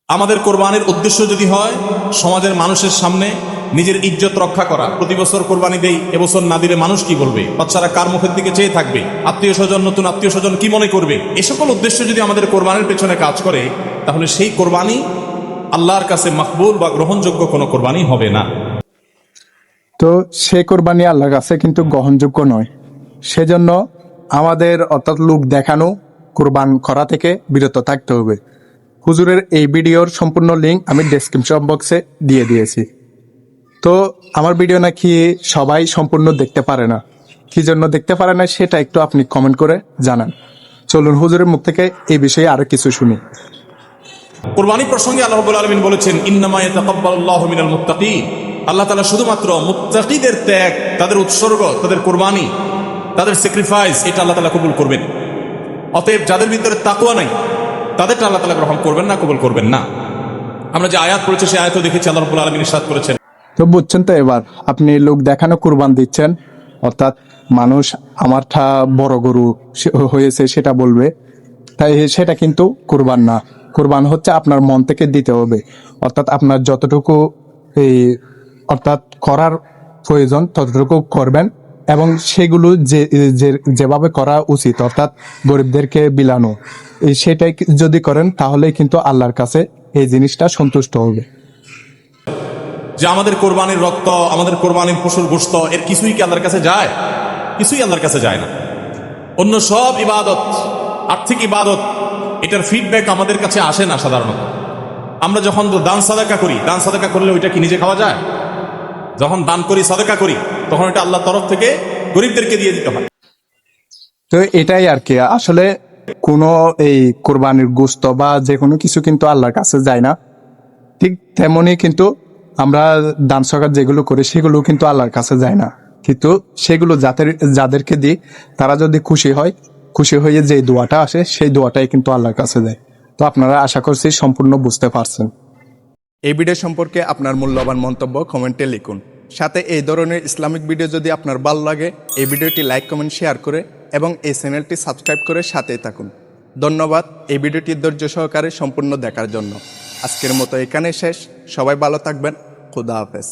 আমাদের কোরবানির উদ্দেশ্য যদি হয় সমাজের মানুষের সামনে নিজের ইজ্জত রক্ষা করা, প্রতি বছর কোরবানি দেই, এবছর না দিলে মানুষ কি বলবে, বাচ্চারা কার মুখের দিকে চেয়ে থাকবে, আত্মীয় স্বজন, নতুন আত্মীয় স্বজন কি মনে করবে, এ সকল উদ্দেশ্য যদি আমাদের কোরবানির পেছনে কাজ করে, তাহলে সেই কোরবানি আল্লাহর কাছে মাকবুল বা গ্রহণযোগ্য কোনো কোরবানি হবে না। তো সে কোরবানি আল্লাহর কাছে কিন্তু গ্রহণযোগ্য নয়। সেজন্য আমাদের অর্থাৎ লোক দেখানো কোরবান করা থেকে বিরত থাকতে হবে। হুজুরের এই ভিডিওর সম্পূর্ণ লিঙ্ক আমি ডেসক্রিপশন বক্সে দিয়ে দিয়েছি। তো আমার ভিডিও নাকি সবাই সম্পূর্ণ দেখতে পারে না, কি জন্য দেখতে পারে না সেটা একটু আপনি কমেন্ট করে জানান। চলুন হুজুরের মুখ থেকে এই বিষয়ে আরো কিছু শুনি। কোরবানি প্রসঙ্গে আল্লাহ রাব্বুল আলামিন বলেছেন, ইন্নামা ইয়াতাকাব্বালুল্লাহু মিনাল মুত্তাকিন। আল্লাহ তাআলা শুধুমাত্র মুত্তাকিদের ত্যাগ, তাদের উৎসর্গ, তাদের কোরবানি, তাদের স্যাক্রিফাইস, এটা আল্লাহ তাআলা কবুল করবেন। অতএব যাদের ভিতরে তাকওয়া নাই তাদেরটা আল্লাহ তাআলা গ্রহণ করবেন না, কবুল করবেন না। আমরা যে আয়াত পড়েছি সেই আয়াতও দেখেছি আল্লাহ রাব্বুল আলামিন ইরশাদ করেছেন। তো বুঝছেন তো, এবার আপনি লোক দেখানো কুরবান দিচ্ছেন, অর্থাৎ মানুষ আমারটা বড় গরু হয়েছে সেটা বলবে, তাই সেটা কিন্তু কুরবান না। কুরবান হচ্ছে আপনার মন থেকে দিতে হবে, অর্থাৎ আপনার যতটুকু এই অর্থাৎ করার প্রয়োজন ততটুকু করবেন, এবং সেগুলো যেভাবে করা উচিত অর্থাৎ গরিবদেরকে বিলানো, সেটাই যদি করেন তাহলেই কিন্তু আল্লাহর কাছে এই জিনিসটা সন্তুষ্ট হবে। যে আমাদের কোরবানির রক্ত, আমাদের কোরবানির পশুর গোশত, এর কিছুই কি আল্লাহর কাছে যায়? কিছুই আল্লাহর কাছে যায় না। অন্য সব ইবাদত, আর্থিক ইবাদত, এটার ফিডব্যাক আমাদের কাছে আসে না সাধারণত। আমরা যখন দান সাদাকা করি, দান সাদাকা করলে ওইটা কি নিজে খাওয়া যায়? যখন দান করি, সাদাকা করি, তখন এটা আল্লাহর তরফ থেকে গরিবদেরকে দিয়ে দিতে হয়। তো এটাই আর কি, আসলে কোনো এই কোরবানির গোশত বা যে কোনো কিছু কিন্তু আল্লাহর কাছে যায় না। ঠিক তেমনি কিন্তু আমরা দান সকাত যেগুলো করি সেগুলো কিন্তু আল্লাহর কাছে যায় না, কিন্তু সেগুলো যাদেরকে দিই তারা যদি খুশি হয়, খুশি হয়ে যে দোয়াটা আসে সেই দোয়াটাই কিন্তু আল্লাহর কাছে যায়। তো আপনারা আশা করছি সম্পূর্ণ বুঝতে পারছেন। এই ভিডিও সম্পর্কে আপনার মূল্যবান মন্তব্য কমেন্টে লিখুন। সাথে এই ধরনের ইসলামিক ভিডিও যদি আপনার ভালো লাগে, এই ভিডিওটি লাইক, কমেন্ট, শেয়ার করে এবং এই চ্যানেলটি সাবস্ক্রাইব করে সাথেই থাকুন। ধন্যবাদ এই ভিডিওটি ধৈর্য সহকারে সম্পূর্ণ দেখার জন্য। আজকের মতো এখানে শেষ। সবাই ভালো থাকবেন। খুদা হাফেজ।